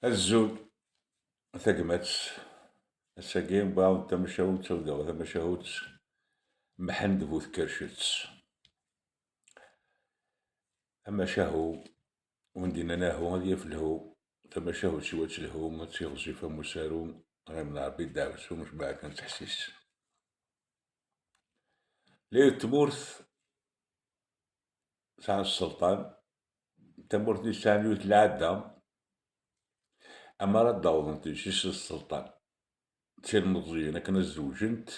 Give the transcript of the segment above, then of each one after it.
الزول ثقمت الساقين باو تمشاوت تلقاو تمشاوت محند بوث كرشت أما شاهو وندينا ناهو غادي يفلهو تمشاهو شوات الهو ما تشيخو شيفا مسارو غير من عربي داوسو مش بعد كان تحسيس ليه تمورث ساعة السلطان تمورث نيشان يوت العادة أما راه داوض نتيجيش السلطان تشير مزيان كنا الزوجنت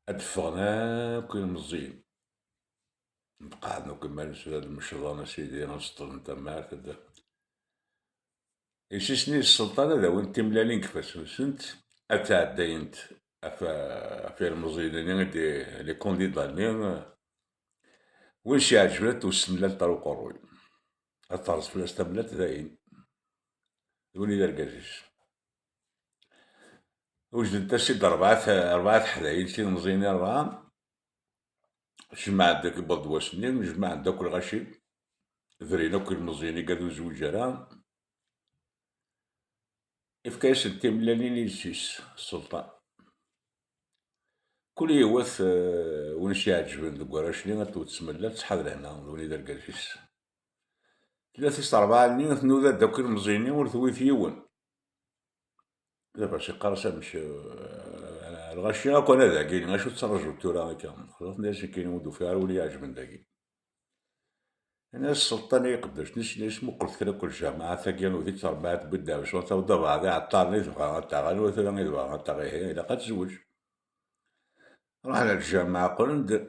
أدفغنا كل مزيان قعدنا كما نسول هاد المشران سيدي غنسطر نتا معاك كدا يسسني السلطان هذا وين تملالين كيفاش سنت أتعدينت في المزيدين غدي لي كونديداني وش عجبت وسملات طرق الروي الطرز في الاستملات داين ولي دار كاجيش وجدت سيد أربعة حداين سيد مزينين أربعة جمع داك البلد واسنين جمع داك الغشي ذرينا كل مزيني قادو زوج راه إفكاس التملالين يسيس السلطان كل يوث ونشي عجبن ذوك وراشني غاتو تسملات شحال هنا ولي دار كاجيس ثلاثة أربعة لين ثنوذا داك المزينين ورثويث يون دابا شي قرصة مش الغشي هاكا انا ذاكي غاشو تسرجو تورا هاكا خلاص ناس كاين ودو فيها ولي يعجبن ذاكي انا السلطان يقدرش نش مقلت كذا كل جامعة ثاكي وذيك تربعت بدا واش توضا بعضي عطارني تبغى تاغل وثلا يبغى تاغي إلا قد تزوج رحنا للجامعة قلنا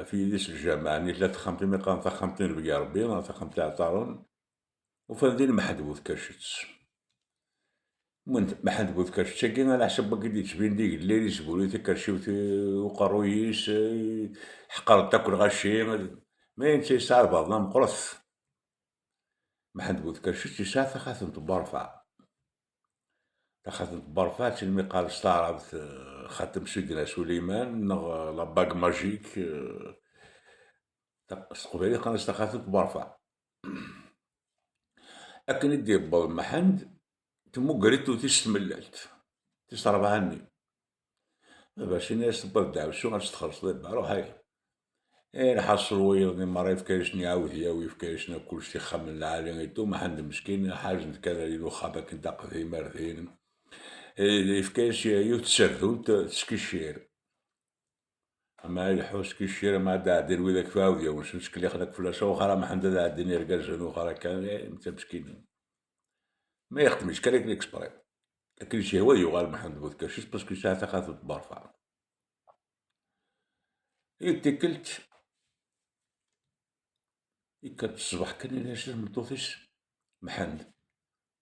في يديس الجامعة ني ثلاث خمتين مقام خمتين بقى ربي خمتين عطارون وفردين محدبوث كرشتس من محد بوذكر شاكين على حسب باقي تبين ديك الليل يسبولي تكرشيوتي وقرويس حقر تاكل غشي ما ينسي ساعة بعضنا مقرث محد بوذكر شتي ساعة خاثن تبارفع تخاثن تبارفع تلمي قال استعرض خاتم سيدنا سليمان لباق ماجيك قبيلي قال استخاثن تبارفع أكن يدي باب محند تمو قريتو تستمللت تشرب عني باش الناس تبدا شو غتخلص دابا روح هاي نحصل ويضني مرة يفكرشني عاود ياوي يفكرشنا كلشي خمم العالي غيتو ما حد مسكين حاجة كذا ليلو خابك ندق ذي مرثين يفكرش يتسردو تسكيشير أما يلحوس كيشير ما دا عدين وذاك فاوديا واش مسكين يخلق فلاشة وخرا ما حد دا عدين يرقل وخرا كان انت مسكين ما يختمش كان اكسبري لكن شي هو يغال محمد بوذكرشيس باسكو ساعة خاطر تبارفع يتكلت كانت الصباح كان الناس مطوفيش محند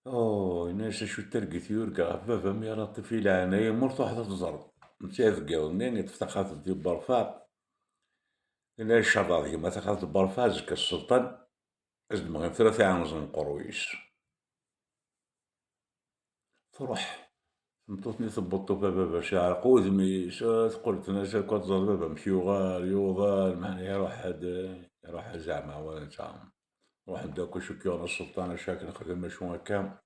الناس شو ترقت يورقا بابا مي لطيف إلى أنا مرت واحدة تزرب نتاذ قاولني تفتخذت دي برفاق إلا الشرطة ما تاخذت برفاق زكا السلطان أزد مغيم ثلاثة عام قرويش تروح مطوتني ثبطو بابا باش يعرقو ذمي قلت أنا كنت زرب بابا مشي يوغال معني يروح زعما ولا نتاع روح نداكو شكيون السلطان شاكن نخدم شو هكا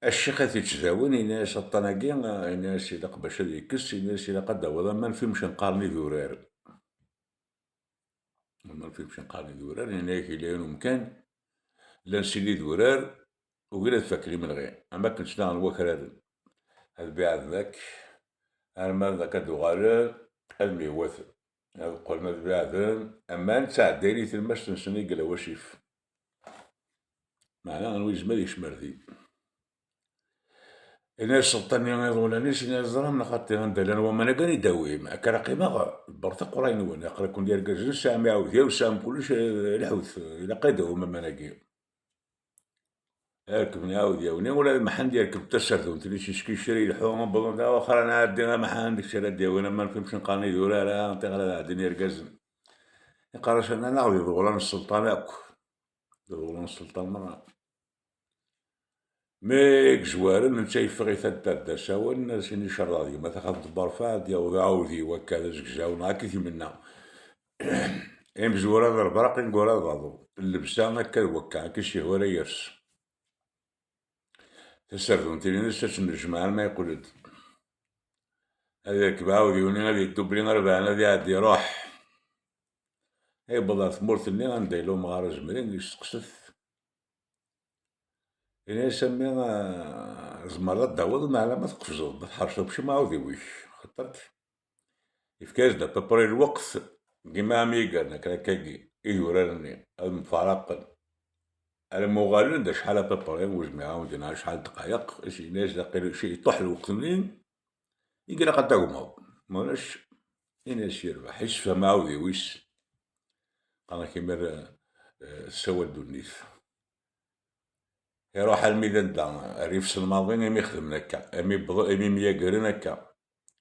الشيخ تيتزاون الناس الطناقي الناس إلا باش يكس الناس إلا قد ولا ما نفهمش نقارني ذورار ما نفهمش نقارني ذورار هنا كاين مكان لا نسيني ذورار وقيلا تفكري من غير أما كنت ناغ الوكراد هاد بيع ذاك أنا ما ذاك دوغالر المي وث هاد قلنا بيع ذن أما نتاع دايري تلماش تنسني قلا وشيف معناها نويز مالي شمرثي الناس سلطاني يظلونيش الناس زرهم نخاطي غندير وما انا كاني داوي ما كراقي ما برتق قراين وانا قرا كون ديال كاجن سام يعاود يا وسام كلش الحوث الى قيدو ما مناقي اركب نعاود ياوني ولا المحن ديال ركب تسردو انت شي شكي شري الحوم بلون واخر انا عندي محن ديك الشرا ديالي وانا ما نفهمش نقاني دولا لا انت غير عندي ركازن يقراش انا نعاود يضغلان السلطان اكو يضغلان السلطان مرة ميك جوارن نتا يفغي تادا ساون سيني شراضي ما تاخذ برفا ديال عاودي وكذا زكجاو ناكي منا مزورا ذا البرق نقول ضاضو اللبسة هكا وكا كيشي ورا يرس تسردون تيلي نسا الجماعة ما يقولد هذاك بعاود يوني غادي يدوبلي ربعنا غادي يعدي يروح بضا ثمورت اللي غنديلو مغارة زمرين يسقسف إلا يسميها زمرات داود ما على ما تقفزو ما تحرشو بشي ما عاود يويش خاطر يفكاز دا بابري الوقت كيما ميغا كراكاكي يوراني المفارقة المغالين دا شحال بابري وجميعة ودينا شحال دقايق شي ناس داقي شي يطيح الوقت منين يقرا قد تاقمو موناش يناس يربح يشفى ما عاود يويش قال كيما سوى الدنيس يروح الميدان دا ريفس الماضي امي يخدم هكا امي مياقرين هكا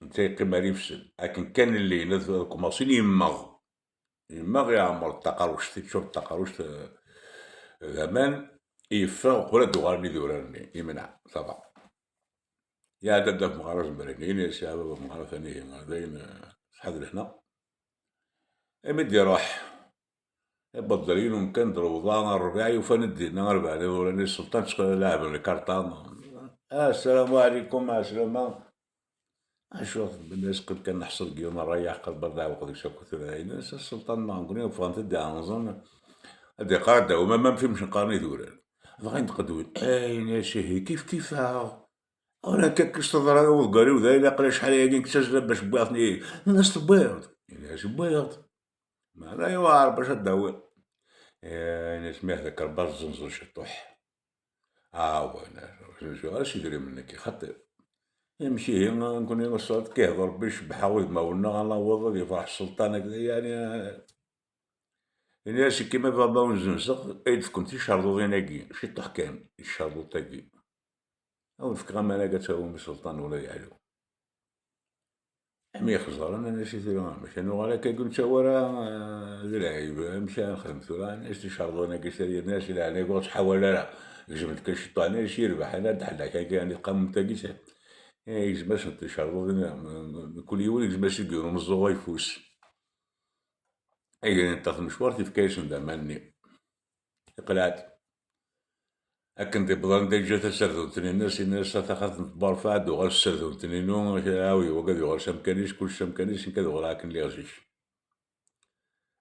نتا يقيم ريفسن لكن كان اللي نذ كوماسين يمغ يعمر التقروش تشوف التقروش زمان يفاق ولا دوغارني دوراني يمنع طبعا يا دادا في مغارز مرينين يا شباب في مغارز ثانيين هذين شحال هنا امد يروح بدلين وكان دروضان الرباعي وفندي نهار بعد وراني السلطان شكون لاعب الكارطان السلام عليكم السلامة أشوف بالناس قد كان نحصل قيوم نريح قد بردا وقد يشوفوا ثلاثين السلطان ما نقولين فانت دي عنظن هدي قاعدة وما ما فهمش نقارني دوران غاين تقدوين يا شهي كيف أنا كاكش تضرب وقالوا ذا إلا قرا شحال هاكي كتسجل باش بواطني الناس تبيض الناس بيض ما لا يوعر باش تداوي أنا سمعت ذاك الباز زنزر شطوح وانا اش يدري منك خاطر يمشي هنا نكون انا الصوت كيهضر بيش بحاول ما ولنا الله وضع يفرح السلطان يعني شي كيما بابا ونزنسق ايد كنت يشردو ذيناكي شي طح كان يشردو تاكي او نفكر ما انا قالت هو السلطان ولا يعلو مي خزر انا نسي ثيرا مش انا ولا كنت ورا ذراعي مشى نخدم ثورا ناس يشردو انا كيسالي الناس اللي عليك واش حاول لا جبت كنشطو انا شي يربح انا دحلا كان يعني قام تاكيش يجماش نتشردو كل يوم يجماش يديرو من الزوا يفوس انت مشوار تيفكايشن دا ماني قلعت أكن دي بضان دي جات السردون الناس تاخذ نتبار فاد وغال السردون تنينو هاوي وقد يغال شمكانيش كل شمكانيش كذا وغال لكن لي غزيش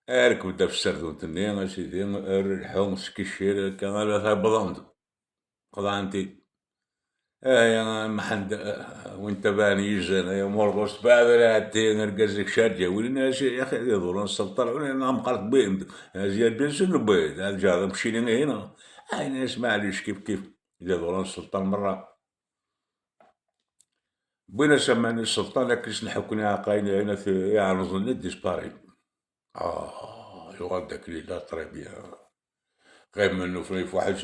أركب دا في السردون تنين سيدي الحوم سكيشير كان على بضان قضانتي يا محند وانت باني يجن يا مرقص بعد لا تي نرقزك شارجه ولنا يا اخي يضرون السلطان ولا نعم قرط بهم زياد بن سن بيت هذا جا مشينا هنا ناس معليش كيف يضرون السلطان مره بوين سماني السلطان لكن نحكوني عقاين هنا في يعني نظن ديسباري يغاد داك اللي لا طريبيا غير منو في واحد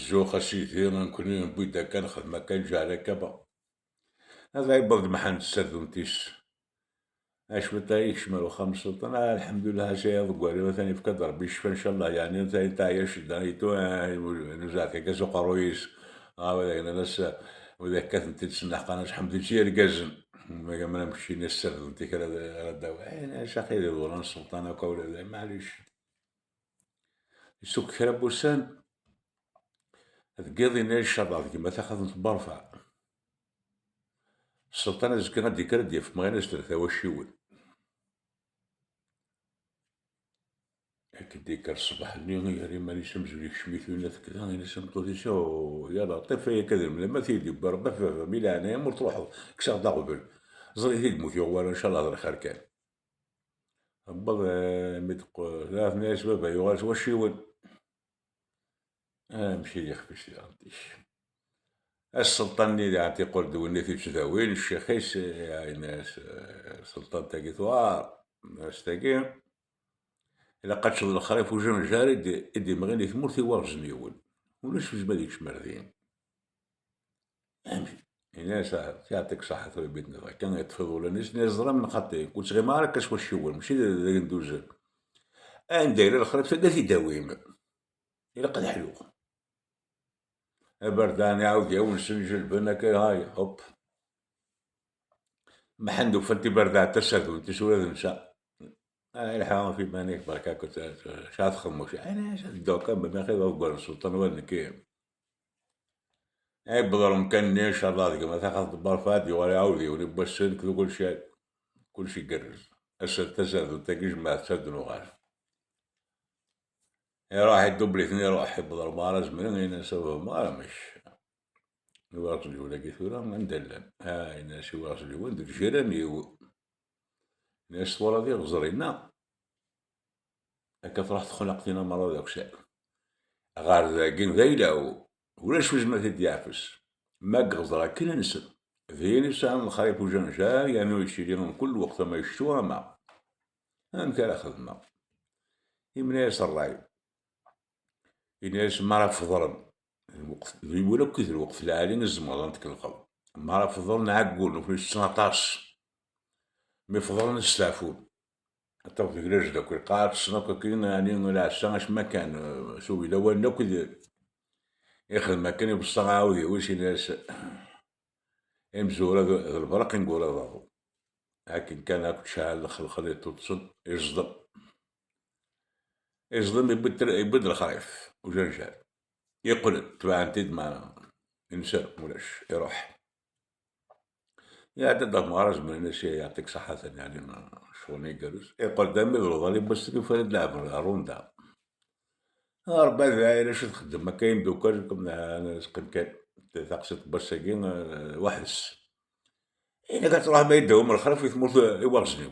جو خسيتي نكون نبيد هكا نخدم هكا نجي على كبا هذا يبرد محن السردون تيس اش بتايش مالو خمس سلطان الحمد لله هاشي ضقوالي مثلا في كدر بيشفى ان شاء الله يعني انت تعيش دانيتو نزعك كاسو قرويس ولا ناس وإذا كانت تسنح قناش الحمد لله الكازن ما نمشي نسردون تيك على الدواء انا شاقي لي دوران السلطان هكا ولا معليش يسوق كرا بوسان تقضي ناس الشرط كيما تاخذ نتبرفع السلطان زكي غادي كردي في مغيناش ثلاثة وشيول هاك ديك الصباح اللي يا ريما لي شمس ليك شميت ولا كذا انا سمطو دي شو يا لطيف هي كذا ما تيدي بربا في ميلا انا مر تروحوا كشا دا قبل زري تموت يوال ان شاء الله هذا خير كان بابا متق ثلاث ناس بابا يوال وشيول مشي لي خفيش يعطيش السلطان اللي عاد يقول دوني في تداوين الشيخيس ناس السلطان تاقي ثوار ناس تاقي إلا قد شغل الخريف وجن جاري إدي مغيني ثمورتي ورجني يول ولاش في جباليك شمردين أمشي ناس يعطيك صحة في بيتنا كان يتفضوا لناس ناس ظلم من خطي قلت غير ما راكش واش يول ماشي ندوز داير الخريف تلقى داويم إلا قد حلو بردان يعاود يون سنجل بنك هاي هوب محندو فانتي بردان تسدو انت شو لازم نساء الحقهم في بالك بركا كنت شاد خموش أنا شاد دوكا ما خير أقول السلطان ولنكي أي بدل كان إن شاء الله ذيك ما تاخذ برفادي ولا عودي ونبسل كل شيء قرز أسد تسد وتجيش ما تسد نغاش راح يدب لي اثنين راح بدل ما لازم من هنا سوى ما مش يواصل ولا كثيرا ما ندلن هاي ناس يواصل ولد جيراني ناس ورا ذي غزرينا هكا راح تخلقتنا مرة ذاك شيء غار ذاكين ذيلا ولاش وجمة تديعفس ما غزرا كل نسب ذيني سام الخريف وجنجار يعني يشيلون كل وقت ما يشتوها ما هم كان خدمة يمناس الراي يناس مرة فضرن الوقت يقولوا كثر الوقت العالي نزمو نتكلقوا مرة فضل نعقول في 19 مي فضل نستعفون حتى في الرجل كل قاعد السنوك كينا يعني ولا عشان ما كان سوي لو ناكل ياخذ ما كان يبصق عاودي وش ناس يمزورا البرق نقول هذا لكن كان هاك شعل خليته تصد يصدم يبدل الخريف وجرجال يقلد تبع انتد مع انسان ولاش يروح يا تدم غرز من الناس يعطيك صحة يعني ما شغل يقرز يقول دامي الوظالي بس كيف لعب روندا ربع ذاير اش تخدم ما كاين دوكا انا سكن كان تقصد بساكين وحدس إلا كتروح ما يداوم الخرف يثمرت يواغزني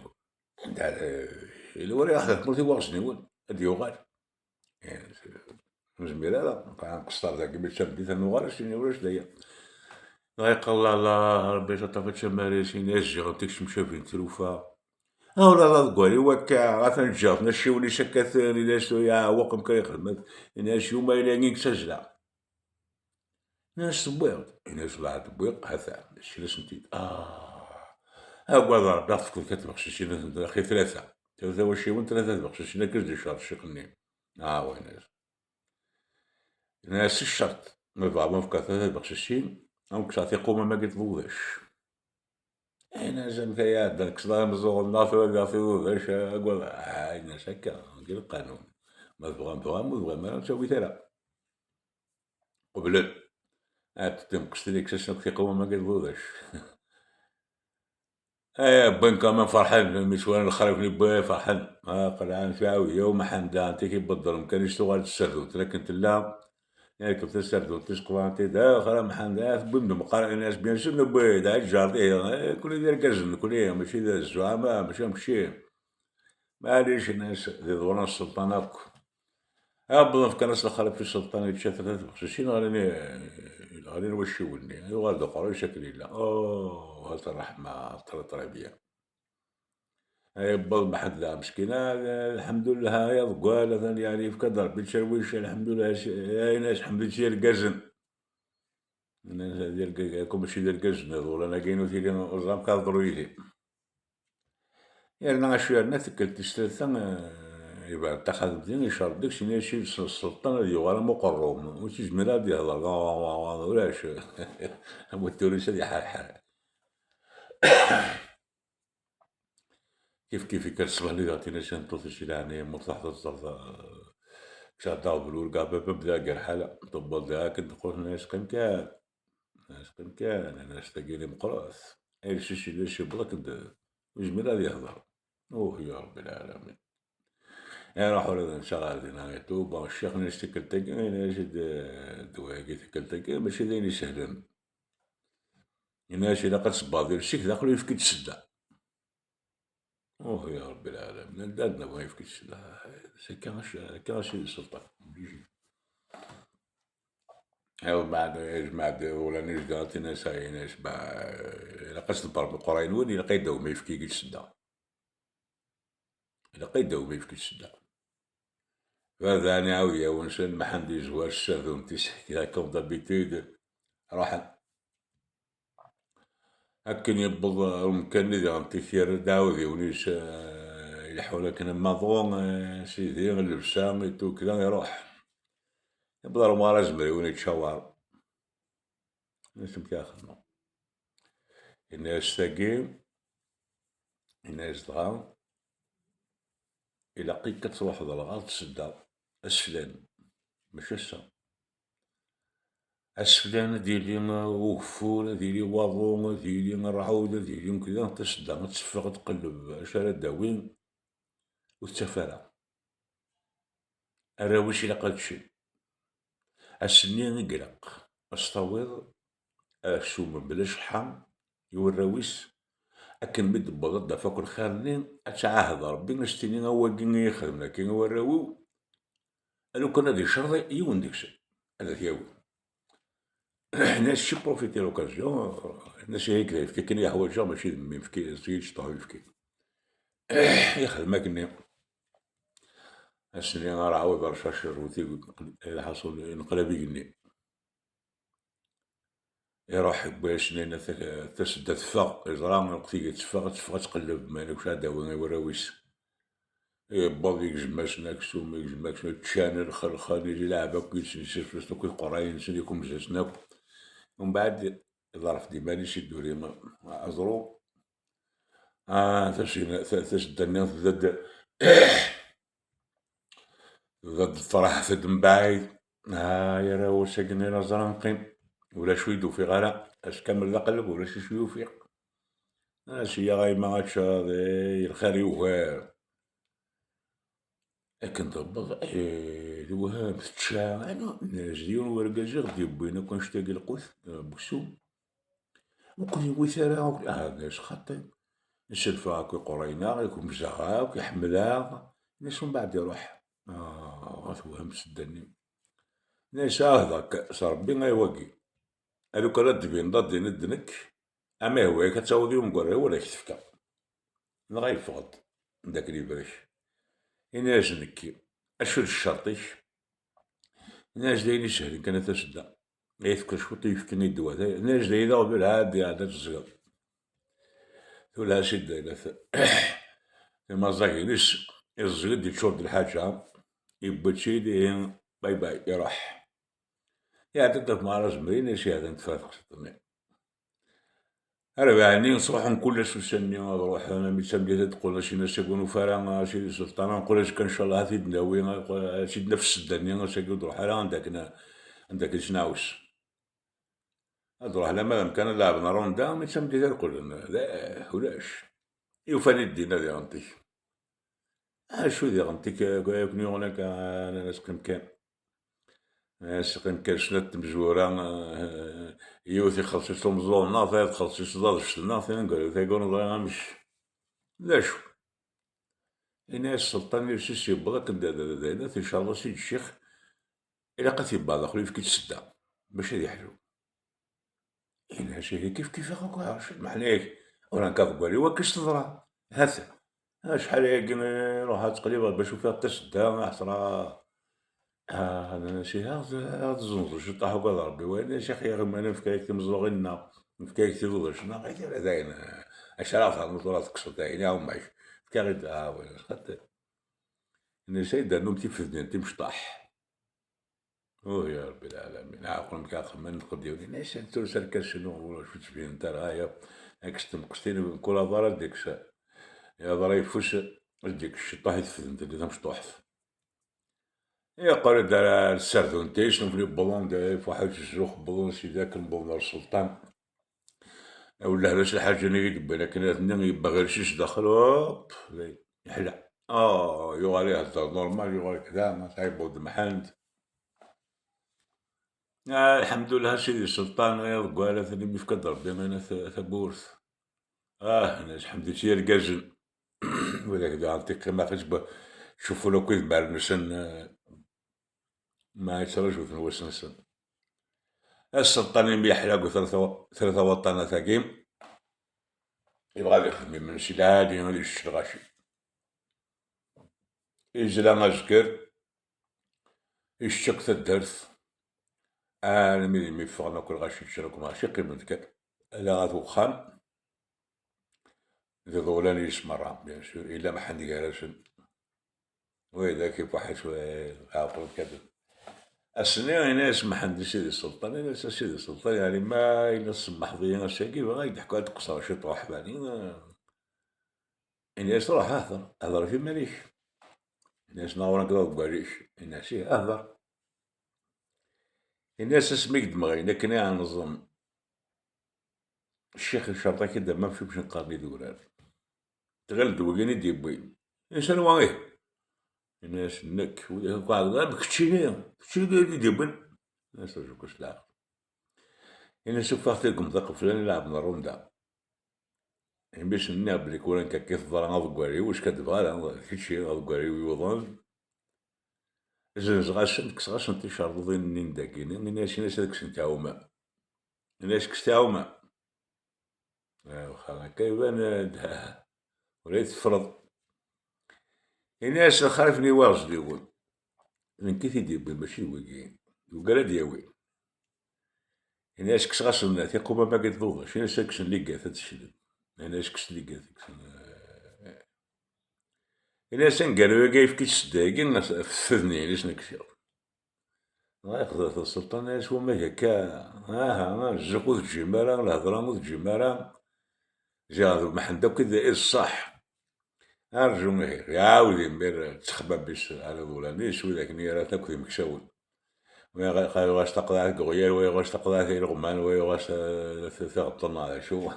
إلا ورا واحد يثمرت يواغزني هادي يوغال يعني مزمير لا كان قصار ذاك باش بديت النوغال شنو ولاش دايا غيق الله الله ربي شطفت شماري شيني الجيغ تكش مشافين تلوفا ولا لا تقولي وكا غاثن جاف نشي ولي شكاثني لاش يا وقم كي خدمت ناس يوما إلا نيك سجلة ناس تبويض ناس بعد تبويض هذا الشي لاش نتيت أقوى ضرب كل كتب بخشيشين أخي ثلاثة وشي وين ثلاثة بخشيشين كرد شهر شقني وين ناس الشرط ما بعضهم في ثلاثة بخشيشين أو كشاطي قوم ما قلت بوذش أنا زعما يا داك صدام مزوغ النافي ولا في بوذش أقول ناس هكا ندير القانون ما تبغى ما نسوي ترى قبل تتم قشتي كشاش في قوم ما قلت بوذش بن كمان فرحان مشوار الخريف اللي بوي فرحان قلعان شاوي يوم حمدان تيكي بدل كان يشتغل السردوت لكن تلا يعني كنت السردوت تشقوا انت دا خرا محمدان بن مقارن الناس بيان شنو بوي دا جاردي كل يدير كازن كل ماشي ذا الزعماء ماشي معليش الناس يدورون السلطانات بظن كان الخريف في السلطان يتشاف ثلاث بخشيشين غادي نوشيوني يغادو قرا شكل لا هات الرحمة ترى يبا محد لا مسكينة الحمد لله هاي ضقال يعني في كدر بنشرويش الحمد لله يا ناس الحمد لله القزن ديال كوم ماشي ديال القزن هذول انا كاينو تيلي وزام كاضرو يدي يعني شويه الناس كلت تشتري يبقى اتخذ بدين يشرب داكشي ناشي السلطان هادي ولا مقرهم وشي جميلة هادي يهضر ولاش هو التوريس هادي حال كيف كنصبح لي عطينا شي نطوف شي يعني مرتاح الزرطة شاداو بالورقة ببدا كاع حالة طبل ذاك نقول ناس كان ناس تلقيني مقراث اي شي بلاك وجميل هذا يهضر يا رب العالمين يا راح ولد ان شاء الله هذه توبة الشيخ نشتكل تلقى نجد دواقي تكل تلقى ماشي ذيني سهلا ناشي لا قد صباضي الشيخ داخل يفكد السدة يا رب العالمين دادنا ما يفكد السدة كاش السلطان أو بعد ولا نجد ناس ناس لقيت الضرب القرين ولي لقيت داو ما يفكي السدة لقيت داو ما يفكي السدة هذا أنا عاوية ونسان ما حندي زواج السردون تيسحكي كوم دابيتود راح هكن يبض مكان ذي غنتيثير داوذي ونيس يلحونا كنا مضغون سيدي اللبسام يتو كذا يروح يبض رمارة زمري وين يتشاور الناس متاخدنا الناس تاقيم الناس دغا إلاقيك تروح للغار تسدى أسفلان ماشي السا، أسفلان ديرلي وكفور ديرلي واضو ديرلي الرعود ديرلي كدا تسدى تسفغ تقلب اش راه داوين وتتفارى الراويش إلا قد تشي السنين يقلق أسطويض أكسوم بلا شحام يوراويس أكن مد بضد فوق الخارنين أتعاهد ربي نشتيني هو كيني يخدم لكن هو الراوي لو كان هادي شرطي يون ديكشي هذا ثياوي الناس شي بروفيتي لوكازيون الناس هيك يفكي كاين حوايج ماشي ذمي يفكي سيج طاوي يفكي يخدم كني السنين راه عاود برشا شروتي إذا حصل انقلاب يقني يروح باش نينا تسد تفاق يزرع من وقتي تفاق تقلب مالك واش داوي وراويس يباض يجمعش ناكسوم يجمعش تشان الخلخال يجي لعبك يسير فلوس كل قراين يسليكم جاسناك ومن بعد ظرف ديما يشدو لي أزرو تشد الناس ضد ضد الفرح ثد من بعيد يا راه واش قلنا راه زرانقين ولا شوي دوفي غالا اش كامل قلب ولا شي شوي يوفيق شي غاي ما عادش الخير يوهار لكن ضبط الوهاب تشاع انا نجديون ورقاجي غدي بينا كنشتاق القوت بكسوم وكل وثارة هذاش خطي نشرفها هاكا قرينا يكون مزغاك يحملها ناس من بعد يروح غتوهم سداني ناس هذاك صربي غيواقي هذوك راه تبين ضد ندنك اما هو كتعاود يوم قرا ولا كتفكا غيفقد داك اللي بريش ناس نكي اشو الشرطيش ناس دايرين سهلين كانت تسدا يفكر شوط يفكني الدواء ناس دايرين بالعادي عادة الصغير ولا شدة إلى ما زاكينيش الزغد يشرد الحاجة يبا تشيدي باي باي يروح يا تدف مع راس مرينا شي هذا نتفاتق شطني أنا يعني نصروح كلش وسني نروح أنا ميسامي تقول شي ناس يقولوا فرا شي سلطان نقول كان إن شاء الله هاتي دناوي شي نفس الدنيا شي نروح على عندك شناوش نروح على ما كان لعبنا روندا ميسامي تقول لا ولاش يوفاني الدين هذا غنطيك شو ذي غنطيك كوني هناك أنا نسقم كان سقم كان شنات مجورة يوثي خلصيش مزول ناطي خلصيش ضاد شتنا نقول تيقول الله مش لا شو الناس السلطان يرسيس يبغاك داينات ان شاء الله سيد الشيخ الى قتي بعض اخرين في كي تسدا باش هادي حلو الناس هي كيف اخوك محناك ولا كذب وكاش تضرا هاث شحال هيك نروح تقريبا باش فيها تسدا حسرة هذا شي هاد الزنزو شي طاحو قال ربي وين يا شيخ يا اخي انا فكاك مزروغنا فكاك تيضوش شنا غير داين عشرات هاد المطورات تكسر داين يا امي فكاك وين خاطر انا شي دانهم تيفدني مش طاح يا رب العالمين عاقل مكاخ من نقديوني ناس ترسل كشنو ولا شو تبين انت رايا هاكش تمقستيني كل ضرر ديك يا ضري فوش ديك الشطاح يتفد انت اللي مش طوحف يا قرد دار السردون تيش نفلي بلون داير فواحد الجوخ بلون سي ذاك نبلون السلطان ولا علاش الحاجة اللي يدبر لكن هاد يبا غير شيش داخل هوب يحلى يغالي هزار نورمال يغالي كذا ما تعيب ود محاند الحمد لله سيدي السلطان قال ثاني ميفكد ربي انا ثبورث انا الحمد لله سير القاجن وذاك دا عطيك ما خجبه شوفوا لو كيف بارنسن ما يتسرج وثن نسن السلطان اللي يحلاقو ثلاثة وطنة ثاقيم يبغى يخدم من شي العادي غادي يشتغل شي يجرى مزكر يشتك الدرس انا ملي يفغنا كل غاشي يشرك ماشي قيمتك لا غاد وخام ذي ظولاني يسمرها بيان سور الا ما حد يقالشن وإذا كيف واحد شوية عاقل كذا السنة ناس ما حد سيدي السلطان ناس سيدي السلطان يعني ما ينص محظيين الشاكي بغا يضحكوا على تقصر شي طروح باني يعني صراحة هضر في ماليش الناس ناورا كدا ضكاريش الناس اهدر الناس اسميك دمغي لكن يعني نظن الشيخ الشرطة كدا ما مشي باش نقارني دولار تغلد وقيني ديبوي إنسان واغيه الناس نك وقاعد غير كتشي ديبن الناس رجوكش لا الناس فاختيكم ثقف فلان يلعب روندا يعني باش نلعب بلي كوران كيف ضرا غاضكواري واش كتبغى كلشي غاضكواري ويوضن زنز غاشن تيشارضين نين داكين الناس هذاك سنتاوما الناس كستاوما واخا هكا يبان ولا يتفرض الناس خالفني واجد يقول من كيف يدير ماشي ويكين وقال دياوي الناس كش غاسن ثيقو ما باقي تضوض شي ناس كش اللي قاث تشد الناس كش اللي قاث الناس قالوا كيف كيش داكين الناس فذني ليش نكشف ما يقدر السلطان ناس وما هكا ها الزقو الجمارة الهضرة الجمارة جا محندا كذا الصح أرجو مهير يعاود يمير تخبى باش على ولانيش وذاك نيرا تاكل مكشاول ويا واش تقضى كغيال ويا واش تقضى في الغمان ويا واش تغطن على شو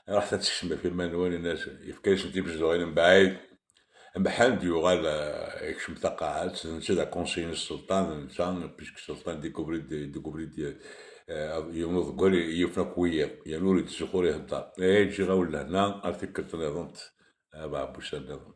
راح تتشمل في المنوال الناس يفكرش انتي بجدوين من بعيد بحال يغال يكشم تقاعات نشد كونسيين السلطان نشان بيشك السلطان ديكوبري ينوض قولي يفنا كويا ينوري تسخوري هبطا يجي غاول لهنا ارتكلت نظمت بابوش النظم